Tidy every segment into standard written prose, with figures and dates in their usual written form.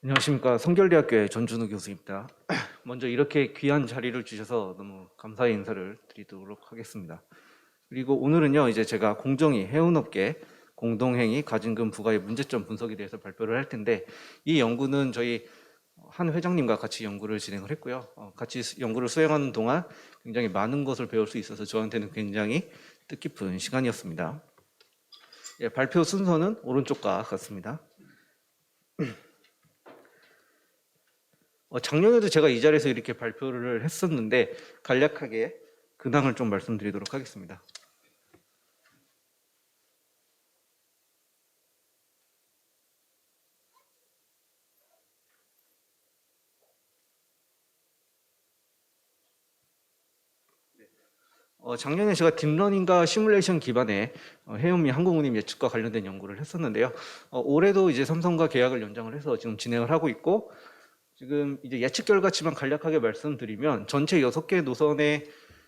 안녕하십니까. 성결대학교의 전준우 교수입니다. 먼저 이렇게 귀한 자리를 주셔서 너무 감사의 인사를 드리도록 하겠습니다. 그리고 오늘은요, 이제 제가 공정위 해운업계 공동행위 가진금 부과의 문제점 분석에 대해서 발표를 할 텐데, 이 연구는 저희 한 회장님과 같이 연구를 진행을 했고요. 같이 연구를 수행하는 동안 굉장히 많은 것을 배울 수 있어서 저한테는 굉장히 뜻깊은 시간이었습니다. 예, 발표 순서는 오른쪽과 같습니다. 작년에도 제가 이 자리에서 이렇게 발표를 했었는데 간략하게 근황을 좀 말씀드리도록 하겠습니다. 작년에 제가 딥러닝과 시뮬레이션 기반의 해운 및 항공운임 예측과 관련된 연구를 했었는데요. 올해도 이제 삼성과 계약을 연장을 해서 지금 진행을 하고 있고, 지금 이제 예측 결과치만 간략하게 말씀드리면 전체 6개 노선에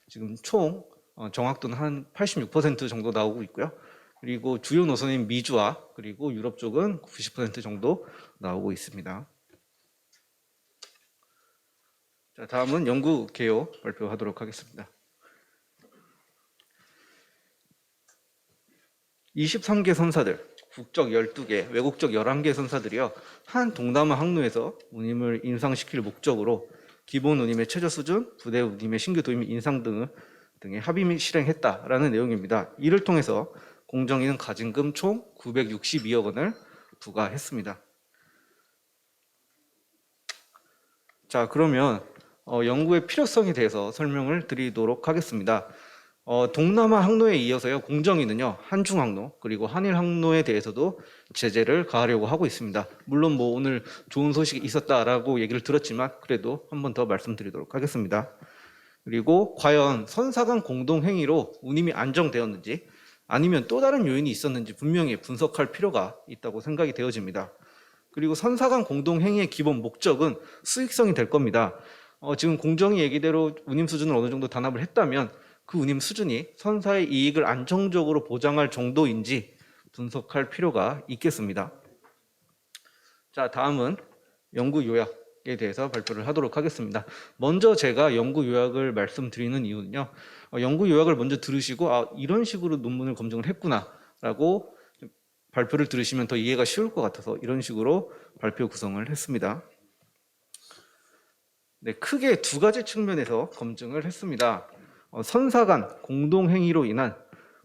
지금 총 정확도는 한 86% 정도 나오고 있고요. 그리고 주요 노선인 미주와 그리고 유럽 쪽은 90% 정도 나오고 있습니다. 자, 다음은 연구 개요 발표하도록 하겠습니다. 23개 선사들, 국적 12개, 외국적 11개 선사들이요. 한 동남아 항로에서 운임을 인상시킬 목적으로 기본 운임의 최저 수준, 부대 운임의 신규 도입 및 인상 등의 합의 및 실행했다라는 내용입니다. 이를 통해서 공정위는 가진금 총 962억 원을 부과했습니다. 자, 그러면 연구의 필요성에 대해서 설명을 드리도록 하겠습니다. 동남아 항로에 이어서요, 공정위는요, 한중 항로, 그리고 한일 항로에 대해서도 제재를 가하려고 하고 있습니다. 물론 뭐 오늘 좋은 소식이 있었다라고 얘기를 들었지만, 그래도 한 번 더 말씀드리도록 하겠습니다. 그리고 과연 선사간 공동행위로 운임이 안정되었는지, 아니면 또 다른 요인이 있었는지 분명히 분석할 필요가 있다고 생각이 되어집니다. 그리고 선사간 공동행위의 기본 목적은 수익성이 될 겁니다. 지금 공정위 얘기대로 운임 수준을 어느 정도 단합을 했다면 그 운임 수준이 선사의 이익을 안정적으로 보장할 정도인지 분석할 필요가 있겠습니다. 자, 다음은 연구 요약에 대해서 발표를 하도록 하겠습니다. 먼저 제가 연구 요약을 말씀드리는 이유는요, 연구 요약을 먼저 들으시고 이런 식으로 논문을 검증을 했구나 라고 발표를 들으시면 더 이해가 쉬울 것 같아서 이런 식으로 발표 구성을 했습니다. 네, 크게 두 가지 측면에서 검증을 했습니다. 선사 간 공동행위로 인한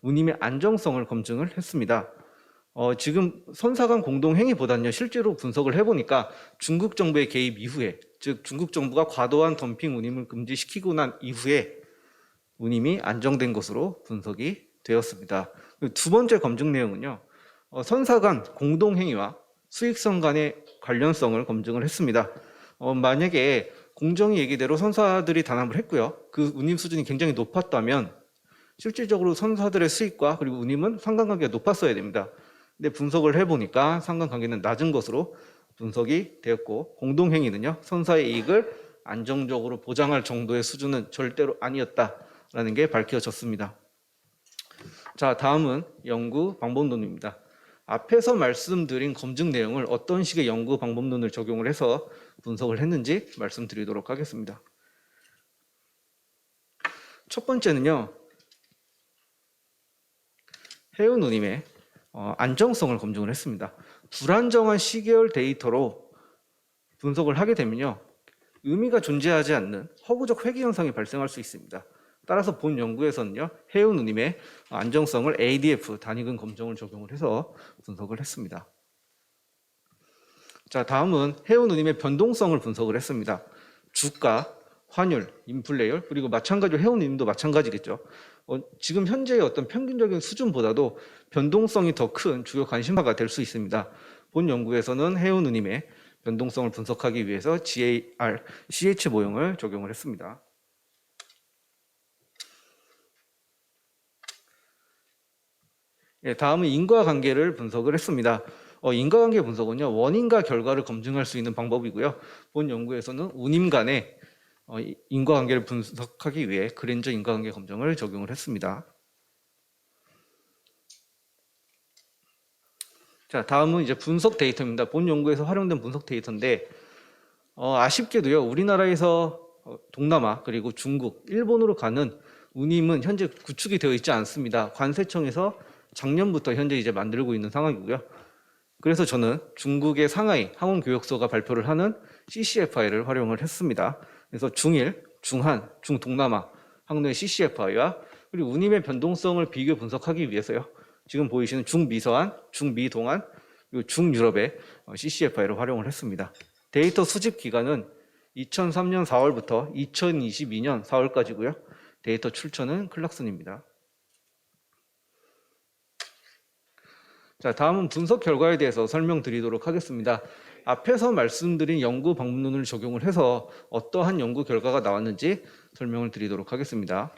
운임의 안정성을 검증을 했습니다. 지금 선사 간 공동행위보다는요, 실제로 분석을 해보니까 중국 정부의 개입 이후에, 즉 중국 정부가 과도한 덤핑 운임을 금지시키고 난 이후에 운임이 안정된 것으로 분석이 되었습니다. 두 번째 검증 내용은요, 선사 간 공동행위와 수익성 간의 관련성을 검증을 했습니다. 만약에 공정위 얘기대로 선사들이 단합을 했고요, 그 운임 수준이 굉장히 높았다면 실질적으로 선사들의 수익과 그리고 운임은 상관관계가 높았어야 됩니다. 근데 분석을 해보니까 상관관계는 낮은 것으로 분석이 되었고, 공동행위는요, 선사의 이익을 안정적으로 보장할 정도의 수준은 절대로 아니었다라는 게 밝혀졌습니다. 자, 다음은 연구 방법론입니다. 앞에서 말씀드린 검증 내용을 어떤 식의 연구 방법론을 적용을 해서 분석을 했는지 말씀드리도록 하겠습니다. 첫 번째는요, 해운 운임의 안정성을 검증을 했습니다. 불안정한 시계열 데이터로 분석을 하게 되면요, 의미가 존재하지 않는 허구적 회귀 현상이 발생할 수 있습니다. 따라서 본 연구에서는요, 해운 운임의 안정성을 ADF 단위근 검정을 적용을 해서 분석을 했습니다. 자, 다음은 해운 운임의 변동성을 분석을 했습니다. 주가, 환율, 인플레이율, 그리고 마찬가지로 해운 운임도 마찬가지겠죠. 지금 현재의 어떤 평균적인 수준보다도 변동성이 더 큰 주요 관심사가 될 수 있습니다. 본 연구에서는 해운 운임의 변동성을 분석하기 위해서 GAR, CH 모형을 적용을 했습니다. 예, 다음은 인과관계를 분석을 했습니다. 인과관계 분석은요, 원인과 결과를 검증할 수 있는 방법이고요. 본 연구에서는 운임 간의 인과관계를 분석하기 위해 그랜저 인과관계 검증을 적용을 했습니다. 자, 다음은 이제 분석 데이터입니다. 본 연구에서 활용된 분석 데이터인데 아쉽게도요, 우리나라에서 동남아 그리고 중국, 일본으로 가는 운임은 현재 구축이 되어 있지 않습니다. 관세청에서 작년부터 현재 이제 만들고 있는 상황이고요. 그래서 저는 중국의 상하이 항공교역소가 발표를 하는 CCFI를 활용을 했습니다. 그래서 중일, 중한, 중동남아 항로의 CCFI와 그리고 운임의 변동성을 비교 분석하기 위해서요. 지금 보이시는 중미서한, 중미동안, 그리고 중유럽의 CCFI를 활용을 했습니다. 데이터 수집 기간은 2003년 4월부터 2022년 4월까지고요. 데이터 출처는 클락슨입니다. 자, 다음은 분석 결과에 대해서 설명드리도록 하겠습니다. 앞에서 말씀드린 연구 방문론을 적용을 해서 어떠한 연구 결과가 나왔는지 설명을 드리도록 하겠습니다.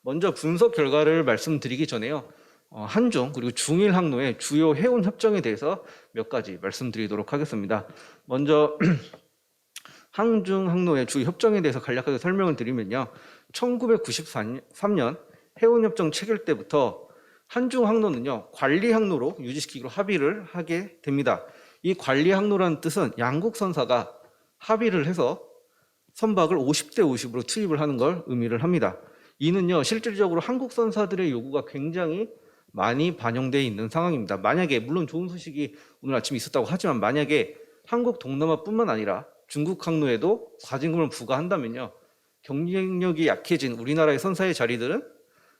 먼저 분석 결과를 말씀드리기 전에요. 한중 그리고 중일 항로의 주요 해운 협정에 대해서 몇 가지 말씀드리도록 하겠습니다. 먼저 한중 항로의 주요 협정에 대해서 간략하게 설명을 드리면요. 1993년 해운협정 체결 때부터 한중 항로는요, 관리 항로로 유지시키기로 합의를 하게 됩니다. 이 관리 항로라는 뜻은 양국 선사가 합의를 해서 선박을 50대 50으로 투입을 하는 걸 의미를 합니다. 이는요, 실질적으로 한국 선사들의 요구가 굉장히 많이 반영되어 있는 상황입니다. 만약에, 물론 좋은 소식이 오늘 아침에 있었다고 하지만 만약에 한국 동남아뿐만 아니라 중국 항로에도 과징금을 부과한다면요, 경쟁력이 약해진 우리나라의 선사의 자리들은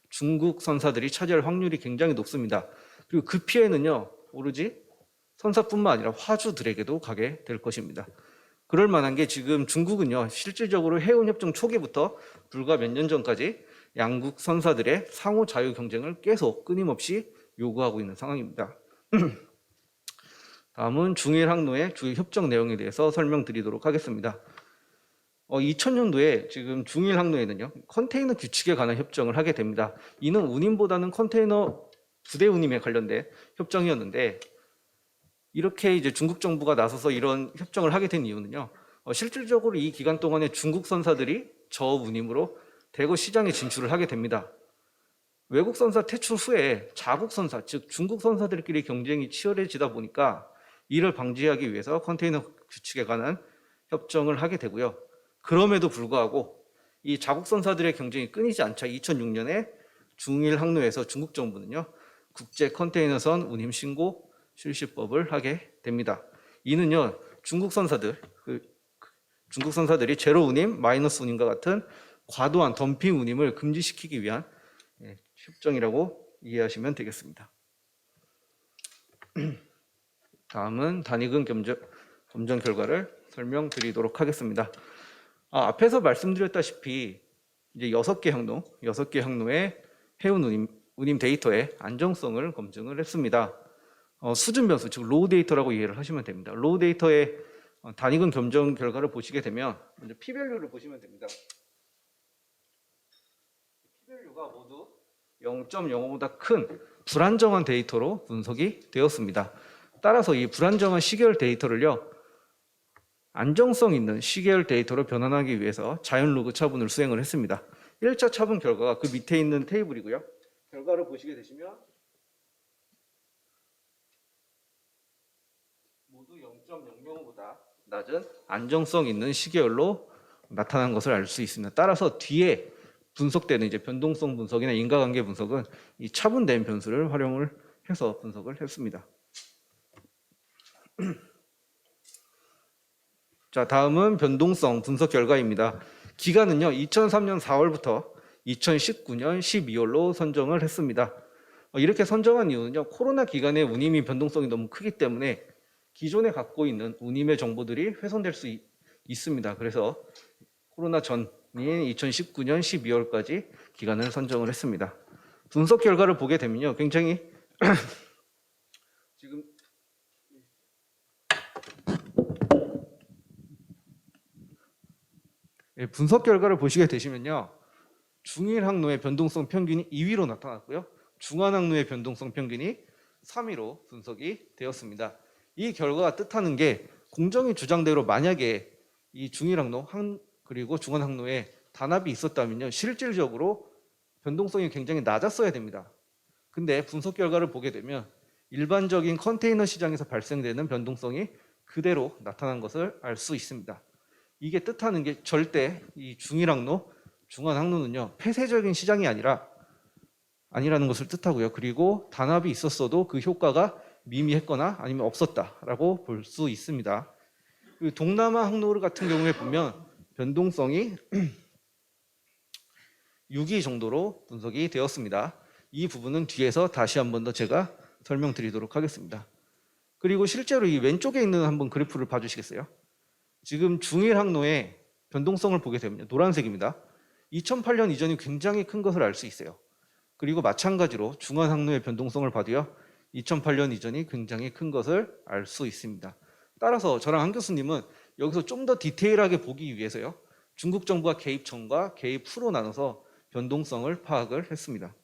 중국 선사들이 차지할 확률이 굉장히 높습니다. 그리고 그 피해는요, 오로지 선사뿐만 아니라 화주들에게도 가게 될 것입니다. 그럴 만한 게 지금 중국은요, 실질적으로 해운협정 초기부터 불과 몇 년 전까지 양국 선사들의 상호 자유 경쟁을 계속 끊임없이 요구하고 있는 상황입니다. 다음은 중일 항로의 주요 협정 내용에 대해서 설명드리도록 하겠습니다. 2000년도에 지금 중일 항로에는요, 컨테이너 규칙에 관한 협정을 하게 됩니다. 이는 운임보다는 컨테이너 부대 운임에 관련된 협정이었는데, 이렇게 이제 중국 정부가 나서서 이런 협정을 하게 된 이유는요, 실질적으로 이 기간 동안에 중국 선사들이 저운임으로 대거 시장에 진출을 하게 됩니다. 외국 선사 퇴출 후에 자국 선사, 즉 중국 선사들끼리 경쟁이 치열해지다 보니까 이를 방지하기 위해서 컨테이너 규칙에 관한 협정을 하게 되고요. 그럼에도 불구하고 이 자국 선사들의 경쟁이 끊이지 않자 2006년에 중일 항로에서 중국 정부는요, 국제 컨테이너선 운임 신고 실시법을 하게 됩니다. 이는요, 중국 선사들이 제로 운임, 마이너스 운임과 같은 과도한 덤핑 운임을 금지시키기 위한 협정이라고 이해하시면 되겠습니다. 다음은 단위금 검정 결과를 설명드리도록 하겠습니다. 앞에서 말씀드렸다시피 이제 6개 항로의 해운 운임 데이터의 안정성을 검증을 했습니다. 수준 변수, 즉 로우 데이터라고 이해를 하시면 됩니다. 로우 데이터의 단위금 검정 결과를 보시게 되면 먼저 P-밸류를 보시면 됩니다. P-밸류가 모두 0.05보다 큰 불안정한 데이터로 분석이 되었습니다. 따라서 이 불안정한 시계열 데이터를요, 안정성 있는 시계열 데이터로 변환하기 위해서 자연 로그 차분을 수행을 했습니다. 1차 차분 결과가 그 밑에 있는 테이블이고요. 결과를 보시게 되시면 모두 0.005보다 낮은 안정성 있는 시계열로 나타난 것을 알 수 있습니다. 따라서 뒤에 분석되는 이제 변동성 분석이나 인과관계 분석은 이 차분된 변수를 활용을 해서 분석을 했습니다. 자, 다음은 변동성 분석 결과입니다. 기간은요, 2003년 4월부터 2019년 12월로 선정을 했습니다. 이렇게 선정한 이유는요, 코로나 기간에 운임이 변동성이 너무 크기 때문에 기존에 갖고 있는 운임의 정보들이 훼손될 수 있습니다. 그래서 코로나 전인 2019년 12월까지 기간을 선정을 했습니다. 분석 결과를 보게 되면요, 굉장히 지금 분석 결과를 보시게 되시면요, 중일 항로의 변동성 평균이 2위로 나타났고요, 중한 항로의 변동성 평균이 3위로 분석이 되었습니다. 이 결과가 뜻하는 게 공정위 주장대로 만약에 이 중일 항로 그리고 중한 항로에 단합이 있었다면요, 실질적으로 변동성이 굉장히 낮았어야 됩니다. 근데 분석 결과를 보게 되면 일반적인 컨테이너 시장에서 발생되는 변동성이 그대로 나타난 것을 알 수 있습니다. 이게 뜻하는 게 절대 이 중일항로, 중환항로는요 폐쇄적인 시장이 아니라는 것을 뜻하고요. 그리고 단합이 있었어도 그 효과가 미미했거나 아니면 없었다라고 볼 수 있습니다. 그 동남아 항로 같은 경우에 보면 변동성이 6위 정도로 분석이 되었습니다. 이 부분은 뒤에서 다시 한 번 더 제가 설명드리도록 하겠습니다. 그리고 실제로 이 왼쪽에 있는 한번 그래프를 봐주시겠어요? 지금 중일 항로의 변동성을 보게 되면 노란색입니다. 2008년 이전이 굉장히 큰 것을 알 수 있어요. 그리고 마찬가지로 중환 항로의 변동성을 봐도요. 2008년 이전이 굉장히 큰 것을 알 수 있습니다. 따라서 저랑 한 교수님은 여기서 좀 더 디테일하게 보기 위해서요. 중국 정부가 개입 전과 개입 후로 나눠서 변동성을 파악을 했습니다.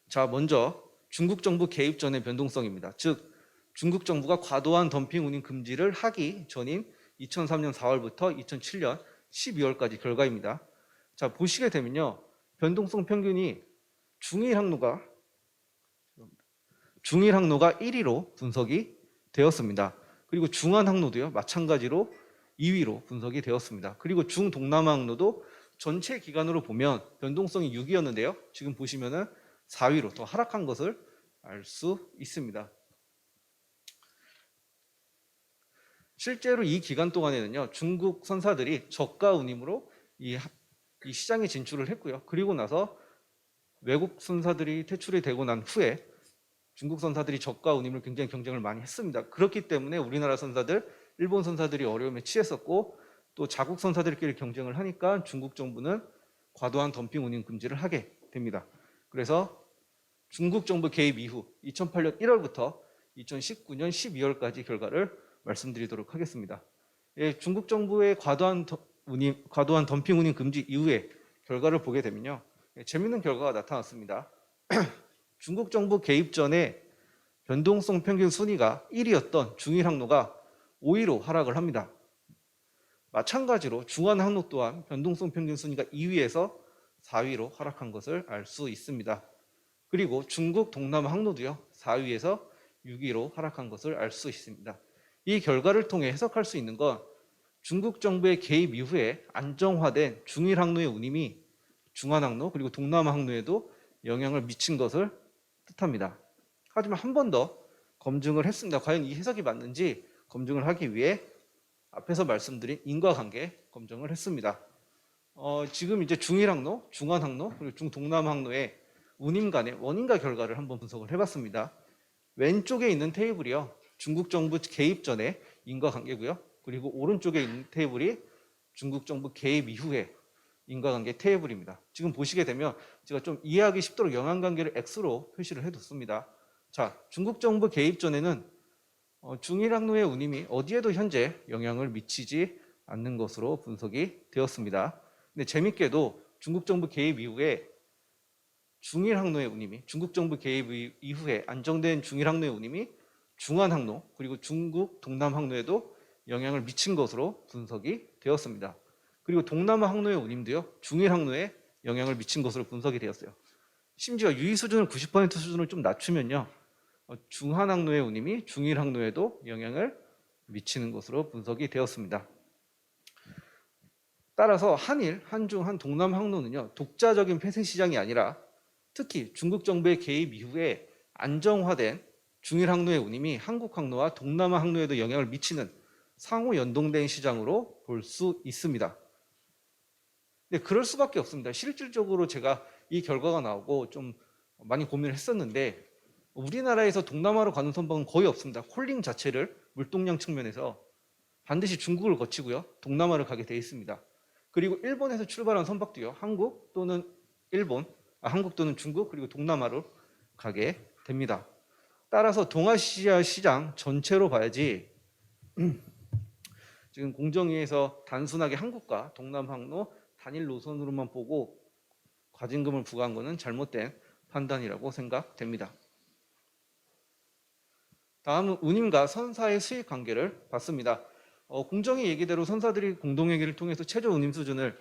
자, 먼저 중국 정부 개입 전의 변동성입니다. 즉, 중국 정부가 과도한 덤핑 운임 금지를 하기 전인 2003년 4월부터 2007년 12월까지 결과입니다. 자, 보시게 되면요. 변동성 평균이 중일 항로가 1위로 분석이 되었습니다. 그리고 중환 항로도요. 마찬가지로 2위로 분석이 되었습니다. 그리고 중동남아 항로도 전체 기간으로 보면 변동성이 6위였는데요. 지금 보시면은 4위로 더 하락한 것을 알 수 있습니다. 실제로 이 기간 동안에는요. 중국 선사들이 저가 운임으로 이 시장에 진출을 했고요. 그리고 나서 외국 선사들이 퇴출이 되고 난 후에 중국 선사들이 저가 운임을 굉장히 경쟁을 많이 했습니다. 그렇기 때문에 우리나라 선사들, 일본 선사들이 어려움에 취했었고 또 자국 선사들끼리 경쟁을 하니까 중국 정부는 과도한 덤핑 운임 금지를 하게 됩니다. 그래서 중국 정부 개입 이후 2008년 1월부터 2019년 12월까지 결과를 말씀드리도록 하겠습니다. 예, 중국 정부의 과도한 덤핑 운임 금지 이후에 결과를 보게 되면요. 예, 재미있는 결과가 나타났습니다. 중국 정부 개입 전에 변동성 평균 순위가 1위였던 중일 항로가 5위로 하락을 합니다. 마찬가지로 중환 항로 또한 변동성 평균 순위가 2위에서 4위로 하락한 것을 알 수 있습니다. 그리고 중국 동남아 항로도요 4위에서 6위로 하락한 것을 알 수 있습니다. 이 결과를 통해 해석할 수 있는 건 중국 정부의 개입 이후에 안정화된 중일 항로의 운임이 중환 항로 그리고 동남아 항로에도 영향을 미친 것을 뜻합니다. 하지만 한 번 더 검증을 했습니다. 과연 이 해석이 맞는지 검증을 하기 위해 앞에서 말씀드린 인과관계 검증을 했습니다. 지금 이제 중일 항로, 중환 항로 그리고 중동남아 항로의 운임 간의 원인과 결과를 한번 분석을 해봤습니다. 왼쪽에 있는 테이블이요. 중국 정부 개입 전에 인과관계고요. 그리고 오른쪽에 있는 테이블이 중국 정부 개입 이후에 인과관계 테이블입니다. 지금 보시게 되면 제가 좀 이해하기 쉽도록 영향관계를 X로 표시를 해뒀습니다. 자, 중국 정부 개입 전에는 중일 항로의 운임이 어디에도 현재 영향을 미치지 않는 것으로 분석이 되었습니다. 근데 재밌게도 중국 정부 개입 이후에 중일 항로의 운임이 중국 정부 개입 이후에 안정된 중일 항로의 운임이 중환 항로 그리고 중국 동남 항로에도 영향을 미친 것으로 분석이 되었습니다. 그리고 동남아 항로의 운임도요 중일 항로에 영향을 미친 것으로 분석이 되었어요. 심지어 유의 수준을 90% 수준을 좀 낮추면요 중한 항로의 운임이 중일 항로에도 영향을 미치는 것으로 분석이 되었습니다. 따라서 한일, 한중, 한동남 항로는요 독자적인 폐쇄 시장이 아니라 특히 중국 정부의 개입 이후에 안정화된 중일 항로의 운임이 한국 항로와 동남아 항로에도 영향을 미치는 상호 연동된 시장으로 볼 수 있습니다. 근데 그럴 수밖에 없습니다. 실질적으로 제가 이 결과가 나오고 좀 많이 고민을 했었는데 우리나라에서 동남아로 가는 선박은 거의 없습니다. 콜링 자체를 물동량 측면에서 반드시 중국을 거치고요. 동남아를 가게 돼 있습니다. 그리고 일본에서 출발한 선박도요. 한국 또는 중국 그리고 동남아로 가게 됩니다. 따라서 동아시아 시장 전체로 봐야지 지금 공정위에서 단순하게 한국과 동남 항로 단일 노선으로만 보고 과징금을 부과한 것은 잘못된 판단이라고 생각됩니다. 다음은 운임과 선사의 수익 관계를 봤습니다. 공정위 얘기대로 선사들이 공동회계를 통해서 최저 운임 수준을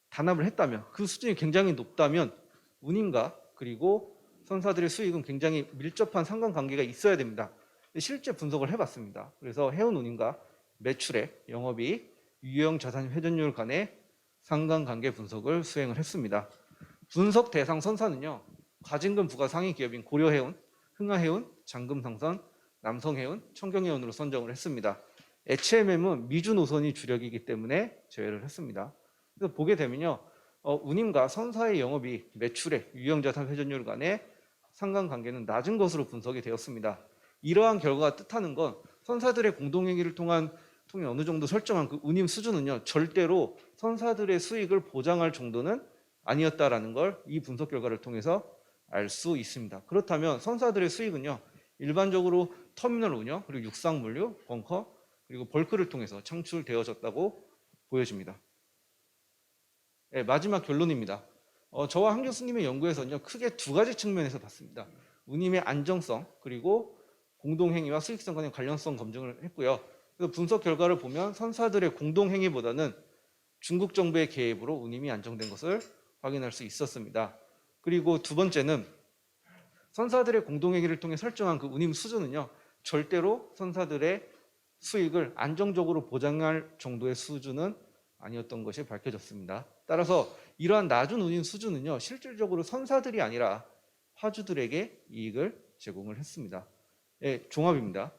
단합을 했다면, 그 수준이 굉장히 높다면 운임과 그리고 선사들의 수익은 굉장히 밀접한 상관관계가 있어야 됩니다. 실제 분석을 해봤습니다. 그래서 해운 운임과 매출액, 영업이익, 유형 자산 회전율 간의 상관관계 분석을 수행을 했습니다. 분석 대상 선사는요, 과징금 부과 상위 기업인 고려해운, 흥하해운, 장금상선, 남성해운, 청경해운으로 선정을 했습니다. HMM은 미주 노선이 주력이기 때문에 제외를 했습니다. 그래서 보게 되면요, 운임과 선사의 영업이익, 매출액, 유형자산 회전율 간의 상관관계는 낮은 것으로 분석이 되었습니다. 이러한 결과가 뜻하는 건 선사들의 공동행위를 통해 어느 정도 설정한 그 운임 수준은요, 절대로 선사들의 수익을 보장할 정도는 아니었다라는 걸 이 분석 결과를 통해서 알 수 있습니다. 그렇다면 선사들의 수익은요, 일반적으로 터미널 운영, 그리고 육상 물류, 벙커, 그리고 벌크를 통해서 창출되어졌다고 보여집니다. 네, 마지막 결론입니다. 저와 한 교수님의 연구에서는요, 크게 두 가지 측면에서 봤습니다. 운임의 안정성, 그리고 공동행위와 수익성 간의 관련성 검증을 했고요. 그래서 분석 결과를 보면 선사들의 공동행위보다는 중국 정부의 개입으로 운임이 안정된 것을 확인할 수 있었습니다. 그리고 두 번째는 선사들의 공동행위를 통해 설정한 그 운임 수준은요, 절대로 선사들의 수익을 안정적으로 보장할 정도의 수준은 아니었던 것이 밝혀졌습니다. 따라서 이러한 낮은 운임 수준은요, 실질적으로 선사들이 아니라 화주들에게 이익을 제공을 했습니다. 예, 종합입니다.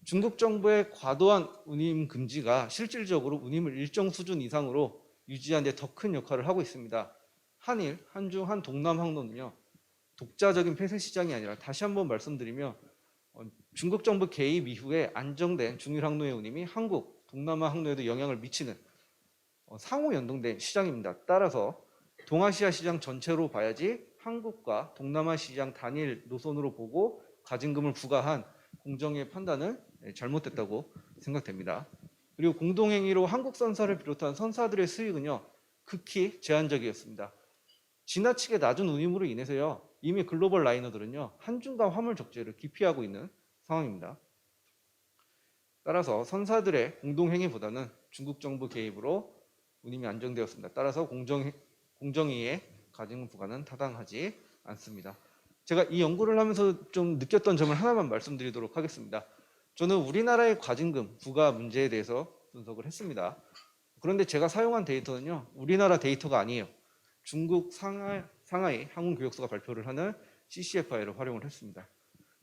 중국 정부의 과도한 운임 금지가 실질적으로 운임을 일정 수준 이상으로 유지하는 데 더 큰 역할을 하고 있습니다. 한일, 한중, 한동남 항로는요, 독자적인 폐쇄 시장이 아니라, 다시 한번 말씀드리면 중국 정부 개입 이후에 안정된 중일 항로의 운임이 한국, 동남아 항로에도 영향을 미치는 상호 연동된 시장입니다. 따라서 동아시아 시장 전체로 봐야지 한국과 동남아 시장 단일 노선으로 보고 과징금을 부과한 공정의 판단은 잘못됐다고 생각됩니다. 그리고 공동행위로 한국 선사를 비롯한 선사들의 수익은요, 극히 제한적이었습니다. 지나치게 낮은 운임으로 인해서요, 이미 글로벌 라이너들은요, 한중간 화물 적재를 기피하고 있는 상황입니다. 따라서 선사들의 공동행위보다는 중국 정부 개입으로 운임이 안정되었습니다. 따라서 공정위의 과징금 부과는 타당하지 않습니다. 제가 이 연구를 하면서 좀 느꼈던 점을 하나만 말씀드리도록 하겠습니다. 저는 우리나라의 과징금 부과 문제에 대해서 분석을 했습니다. 그런데 제가 사용한 데이터는요, 우리나라 데이터가 아니에요. 중국 상하이 항공교역소가 발표를 하는 CCFI를 활용을 했습니다.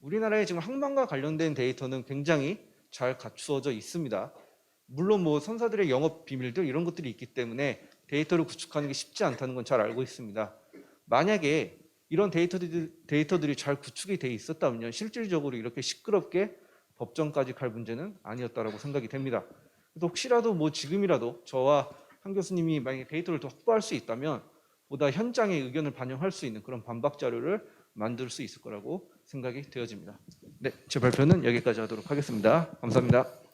우리나라에 지금 항만과 관련된 데이터는 굉장히 잘 갖추어져 있습니다. 물론 뭐 선사들의 영업 비밀들 이런 것들이 있기 때문에 데이터를 구축하는 게 쉽지 않다는 건 잘 알고 있습니다. 만약에 이런 데이터들이 잘 구축이 돼 있었다면요, 실질적으로 이렇게 시끄럽게 법정까지 갈 문제는 아니었다라고 생각이 됩니다. 그래서 혹시라도 뭐 지금이라도 저와 한 교수님이 만약에 데이터를 더 확보할 수 있다면 보다 현장의 의견을 반영할 수 있는 그런 반박 자료를 만들 수 있을 거라고 생각이 되어집니다. 네, 제 발표는 여기까지 하도록 하겠습니다. 감사합니다.